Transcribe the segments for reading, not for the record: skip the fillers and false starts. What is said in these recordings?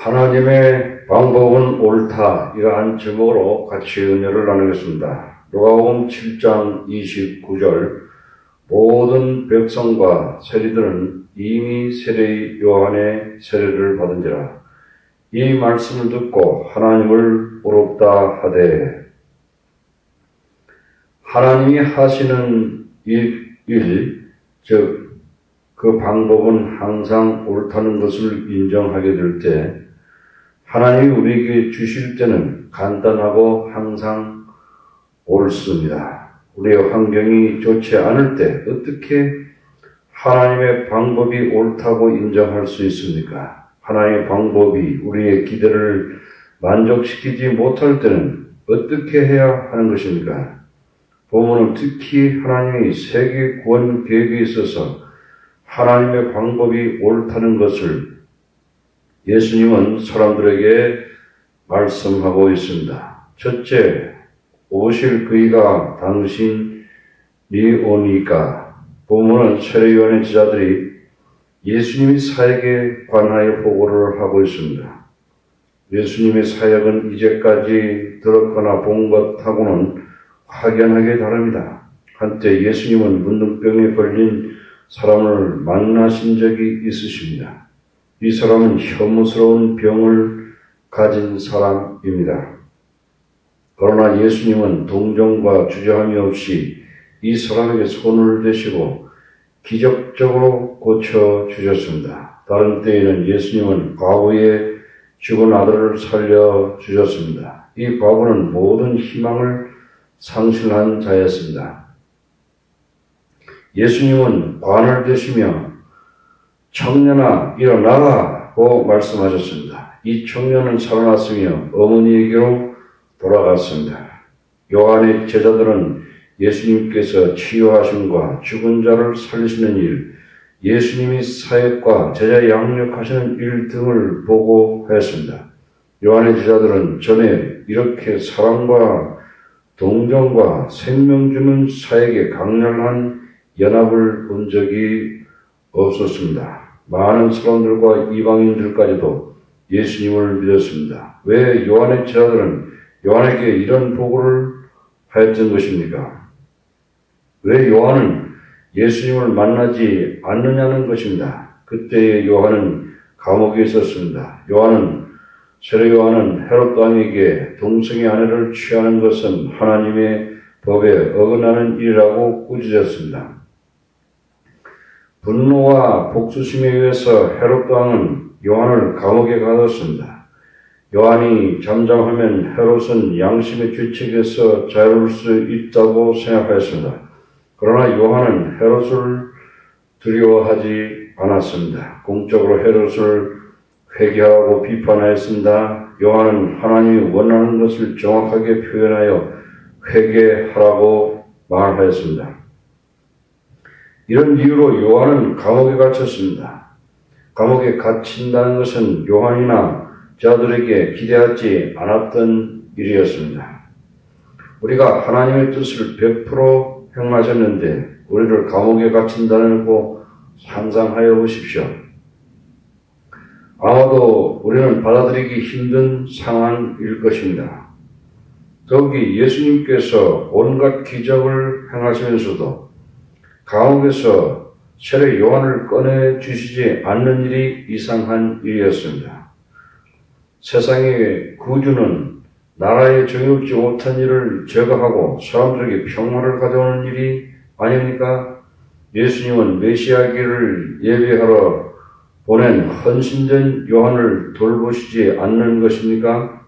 하나님의 방법은 옳다, 이러한 제목으로 같이 은혜를 나누겠습니다. 누가복음 7장 29절 모든 백성과 세리들은 이미 세례 요한의 세례를 받은지라. 이 말씀을 듣고 하나님을 부럽다 하되, 하나님이 하시는 즉 그 방법은 항상 옳다는 것을 인정하게 될 때, 하나님이 우리에게 주실 때는 간단하고 항상 옳습니다. 우리의 환경이 좋지 않을 때 어떻게 하나님의 방법이 옳다고 인정할 수 있습니까? 하나님의 방법이 우리의 기대를 만족시키지 못할 때는 어떻게 해야 하는 것입니까? 본문은 특히 하나님의 세계 구원 계획에 있어서 하나님의 방법이 옳다는 것을 예수님은 사람들에게 말씀하고 있습니다. 첫째, 오실 그이가 당신이 오니까. 본문은 세례 요한의 제자들이 예수님의 사역에 관하여 보고를 하고 있습니다. 예수님의 사역은 이제까지 들었거나 본 것하고는 확연하게 다릅니다. 한때 예수님은 문둥병에 걸린 사람을 만나신 적이 있으십니다. 이 사람은 혐오스러운 병을 가진 사람입니다. 그러나 예수님은 동정과 주저함이 없이 이 사람에게 손을 대시고 기적적으로 고쳐주셨습니다. 다른 때에는 예수님은 과부의 죽은 아들을 살려주셨습니다. 이 과부는 모든 희망을 상실한 자였습니다. 예수님은 관을 드시며 청년아 일어나라고 말씀하셨습니다. 이 청년은 살아났으며 어머니에게로 돌아갔습니다. 요한의 제자들은 예수님께서 치유하심과 죽은 자를 살리시는 일, 예수님이 사역과 제자 양육하시는 일 등을 보고했습니다. 요한의 제자들은 전에 이렇게 사랑과 동정과 생명 주는 사역에 강렬한 연합을 본 적이 없었습니다. 많은 사람들과 이방인들까지도 예수님을 믿었습니다. 왜 요한의 제자들은 요한에게 이런 보고를 하였던 것입니까? 왜 요한은 예수님을 만나지 않느냐는 것입니다. 그때의 요한은 감옥에 있었습니다. 세례 요한은 헤롯 왕에게 동생의 아내를 취하는 것은 하나님의 법에 어긋나는 일이라고 꾸짖었습니다. 분노와 복수심에 의해서 헤롯 왕은 요한을 감옥에 가뒀습니다. 요한이 잠잠하면 헤롯은 양심의 규칙에서 자유로울 수 있다고 생각하였습니다. 그러나 요한은 헤롯을 두려워하지 않았습니다. 공적으로 헤롯을 회개하고 비판하였습니다. 요한은 하나님이 원하는 것을 정확하게 표현하여 회개하라고 말하였습니다. 이런 이유로 요한은 감옥에 갇혔습니다. 감옥에 갇힌다는 것은 요한이나 자들에게 기대하지 않았던 일이었습니다. 우리가 하나님의 뜻을 100% 행하셨는데 우리를 감옥에 갇힌다고 상상하여 보십시오. 아마도 우리는 받아들이기 힘든 상황일 것입니다. 더욱이 예수님께서 온갖 기적을 행하시면서도 감옥에서 세례 요한을 꺼내주시지 않는 일이 이상한 일이었습니다. 세상의 구주는 나라에 정의롭지 못한 일을 제거하고 사람들에게 평화를 가져오는 일이 아닙니까? 예수님은 메시아기를 예비하러 보낸 헌신된 요한을 돌보시지 않는 것입니까?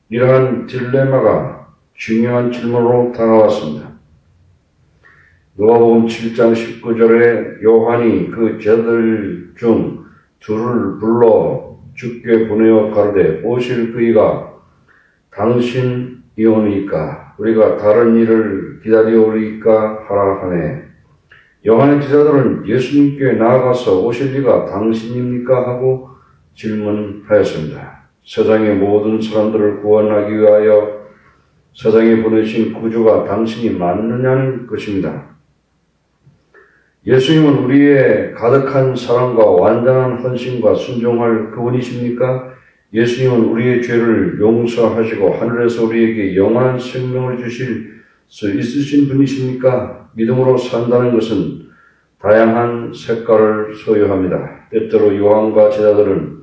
이러한 딜레마가 중요한 질문으로 다가왔습니다. 누가복음 7장 19절에 요한이 그 제자들 중 둘을 불러 주께 보내어 가르되 오실 그이가 당신이 오니까 우리가 다른 일을 기다려오리까 하라 하네. 요한의 제자들은 예수님께 나아가서 오실 이가 당신입니까? 하고 질문하였습니다. 세상의 모든 사람들을 구원하기 위하여 세상에 보내신 구주가 당신이 맞느냐는 것입니다. 예수님은 우리의 가득한 사랑과 완전한 헌신과 순종할 그분이십니까? 예수님은 우리의 죄를 용서하시고 하늘에서 우리에게 영원한 생명을 주실 수 있으신 분이십니까? 믿음으로 산다는 것은 다양한 색깔을 소유합니다. 때때로 요한과 제자들은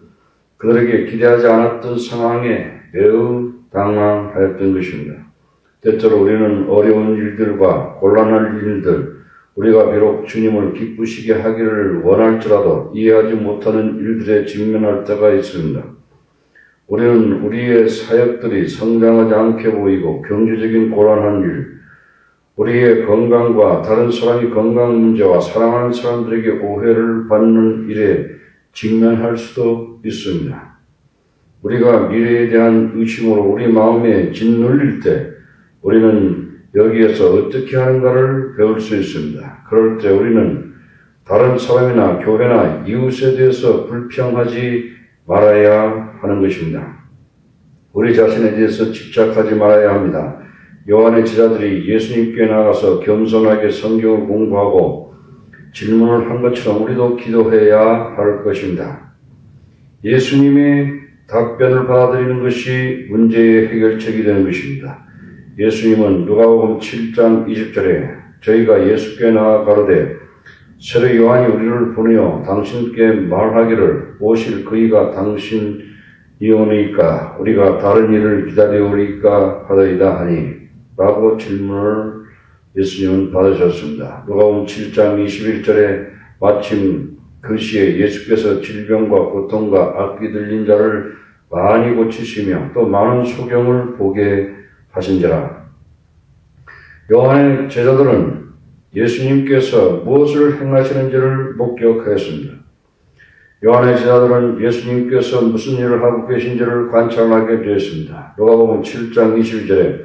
그들에게 기대하지 않았던 상황에 매우 당황하였던 것입니다. 때때로 우리는 어려운 일들과 곤란한 일들, 우리가 비록 주님을 기쁘시게 하기를 원할지라도 이해하지 못하는 일들에 직면할 때가 있습니다. 우리는 우리의 사역들이 성장하지 않게 보이고 경제적인 곤란한 일, 우리의 건강과 다른 사람의 건강 문제와 사랑하는 사람들에게 오해를 받는 일에 직면할 수도 있습니다. 우리가 미래에 대한 의심으로 우리 마음에 짓눌릴 때 우리는 여기에서 어떻게 하는가를 배울 수 있습니다. 그럴 때 우리는 다른 사람이나 교회나 이웃에 대해서 불평하지 말아야 하는 것입니다. 우리 자신에 대해서 집착하지 말아야 합니다. 요한의 제자들이 예수님께 나가서 겸손하게 성경을 공부하고 질문을 한 것처럼 우리도 기도해야 할 것입니다. 예수님의 답변을 받아들이는 것이 문제의 해결책이 되는 것입니다. 예수님은 누가복음 7장 20절에 저희가 예수께 나아 가로되 세례 요한이 우리를 보내어 당신께 말하기를 오실 그이가 당신이오니까 우리가 다른 일을 기다려오리까 하더이다 하니 라고 질문을 예수님은 받으셨습니다. 누가복음 7장 21절에 마침 그 시에 예수께서 질병과 고통과 악기 들린 자를 많이 고치시며 또 많은 소경을 보게 하신지라. 요한의 제자들은 예수님께서 무엇을 행하시는지를 목격하였습니다. 요한의 제자들은 예수님께서 무슨 일을 하고 계신지를 관찰하게 되었습니다. 누가복음 7장 22절에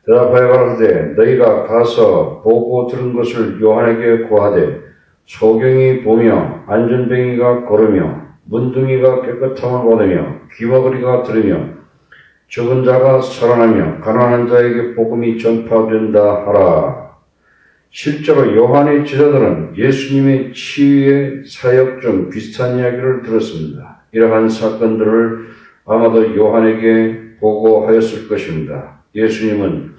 대답하여 가로되 너희가 가서 보고 들은 것을 요한에게 고하되 소경이 보며 안전뱅이가 걸으며 문둥이가 깨끗함을 받으며 귀머거리가 들으며 죽은 자가 살아나며 가난한 자에게 복음이 전파된다 하라. 실제로 요한의 제자들은 예수님의 치유의 사역 중 비슷한 이야기를 들었습니다. 이러한 사건들을 아마도 요한에게 보고하였을 것입니다. 예수님은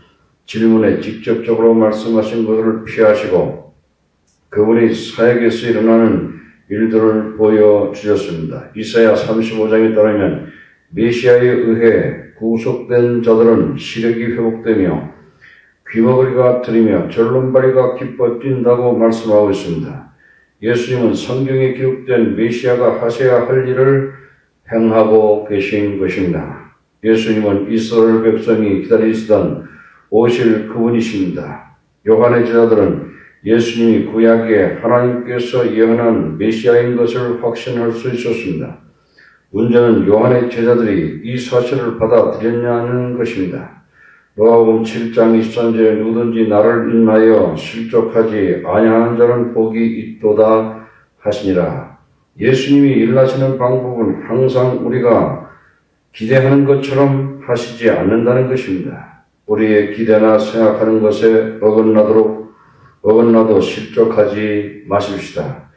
질문에 직접적으로 말씀하신 것을 피하시고 그분이 사역에서 일어나는 일들을 보여주셨습니다. 이사야 35장에 따르면 메시아에 의해 구속된 자들은 시력이 회복되며 귀머거리가 들리며 절름발이가 기뻐 뛴다고 말씀하고 있습니다. 예수님은 성경에 기록된 메시아가 하셔야 할 일을 행하고 계신 것입니다. 예수님은 이스라엘 백성이 기다리시던 오실 그분이십니다. 요한의 제자들은 예수님이 구약에 하나님께서 예언한 메시아인 것을 확신할 수 있었습니다. 문제는 요한의 제자들이 이 사실을 받아들였냐는 것입니다. 누가복음 7장 23절에 누구든지 나를 인하여 실족하지 아니하는 자는 복이 있도다 하시니라. 예수님이 일하시는 방법은 항상 우리가 기대하는 것처럼 하시지 않는다는 것입니다. 우리의 기대나 생각하는 것에 어긋나도 실족하지 마십시다.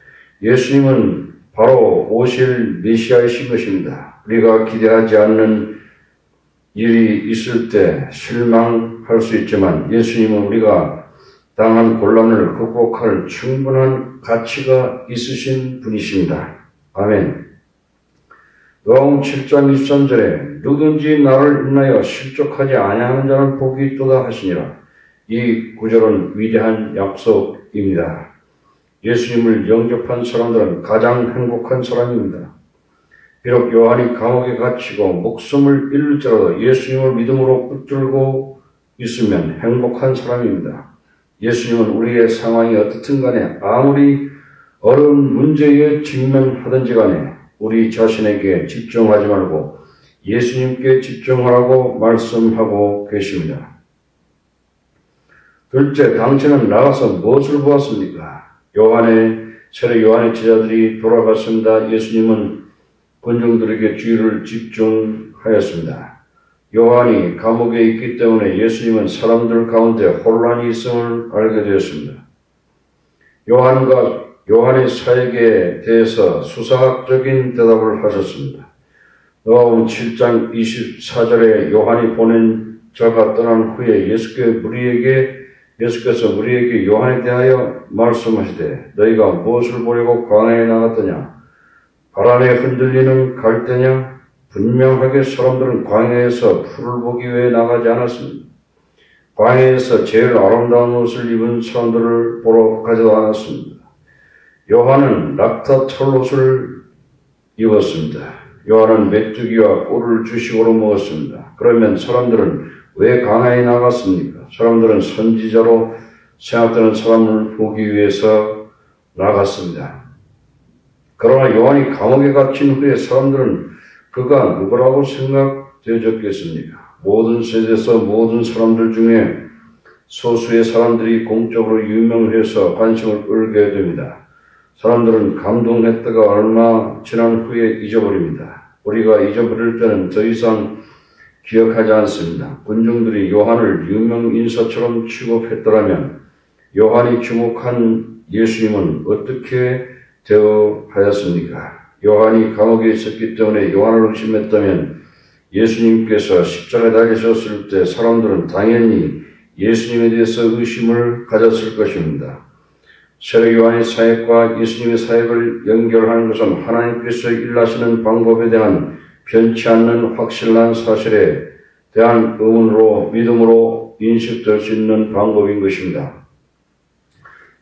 예수님은 바로 오실 메시아이신 것입니다. 우리가 기대하지 않는 일이 있을 때 실망할 수 있지만 예수님은 우리가 당한 곤란을 극복할 충분한 가치가 있으신 분이십니다. 아멘. 누가복음 7장 23절에 누구든지 나를 인하여 실족하지 아니하는 자는 복이 있도다 하시니라. 이 구절은 위대한 약속입니다. 예수님을 영접한 사람들은 가장 행복한 사람입니다. 비록 요한이 감옥에 갇히고 목숨을 잃을지라도 예수님을 믿음으로 붙들고 있으면 행복한 사람입니다. 예수님은 우리의 상황이 어떻든 간에 아무리 어려운 문제에 직면하든지 간에 우리 자신에게 집중하지 말고 예수님께 집중하라고 말씀하고 계십니다. 둘째, 당신은 나가서 무엇을 보았습니까? 세례 요한의 제자들이 돌아갔습니다. 예수님은 군중들에게 주의를 집중하였습니다. 요한이 감옥에 있기 때문에 예수님은 사람들 가운데 혼란이 있음을 알게 되었습니다. 요한의 사역에 대해서 수사학적인 대답을 하셨습니다. 누가복음 7장 24절에 요한이 보낸 자가 떠난 후에 예수께서 우리에게 요한에 대하여 말씀하시되 너희가 무엇을 보려고 광야에 나갔더냐? 바람에 흔들리는 갈대냐? 분명하게 사람들은 광야에서 풀을 보기 위해 나가지 않았습니다. 광야에서 제일 아름다운 옷을 입은 사람들을 보러 가지도 않았습니다. 요한은 낙타 털옷을 입었습니다. 요한은 메뚜기와 꿀을 주식으로 먹었습니다. 그러면 사람들은 왜 광야에 나갔습니까? 사람들은 선지자로 생각되는 사람을 보기 위해서 나갔습니다. 그러나 요한이 감옥에 갇힌 후에 사람들은 그가 누구라고 생각되어졌겠습니까? 모든 세대에서 모든 사람들 중에 소수의 사람들이 공적으로 유명해서 관심을 끌게 됩니다. 사람들은 감동했다가 얼마 지난 후에 잊어버립니다. 우리가 잊어버릴 때는 더 이상 기억하지 않습니다. 군중들이 요한을 유명 인사처럼 취급했더라면 요한이 주목한 예수님은 어떻게 대우하였습니까? 요한이 감옥에 있었기 때문에 요한을 의심했다면 예수님께서 십자가에 달리셨을 때 사람들은 당연히 예수님에 대해서 의심을 가졌을 것입니다. 세례 요한의 사역과 예수님의 사역을 연결하는 것은 하나님께서 일하시는 방법에 대한 변치 않는 확실한 사실에 대한 믿음으로 인식될 수 있는 방법인 것입니다.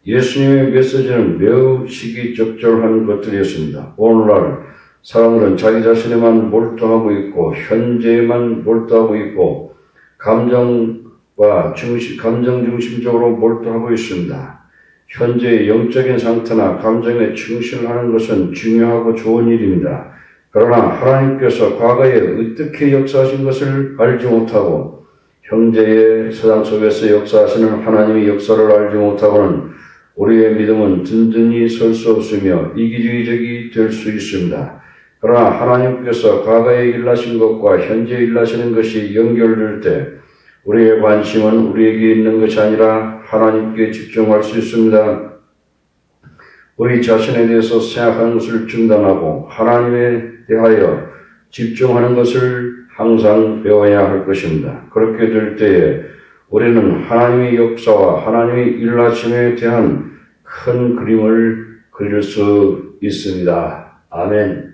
예수님의 메시지는 매우 시기적절한 것들이었습니다. 오늘날 사람들은 자기 자신에만 몰두하고 있고 현재에만 몰두하고 있고 감정 중심적으로 몰두하고 있습니다. 현재의 영적인 상태나 감정에 충실하는 것은 중요하고 좋은 일입니다. 그러나 하나님께서 과거에 어떻게 역사하신 것을 알지 못하고 현재의 세상 속에서 역사하시는 하나님의 역사를 알지 못하고는 우리의 믿음은 든든히 설 수 없으며 이기주의적이 될 수 있습니다. 그러나 하나님께서 과거에 일하신 것과 현재 일하시는 것이 연결될 때 우리의 관심은 우리에게 있는 것이 아니라 하나님께 집중할 수 있습니다. 우리 자신에 대해서 생각하는 것을 중단하고 하나님에 대하여 집중하는 것을 항상 배워야 할 것입니다. 그렇게 될 때에 우리는 하나님의 역사와 하나님의 일하심에 대한 큰 그림을 그릴 수 있습니다. 아멘.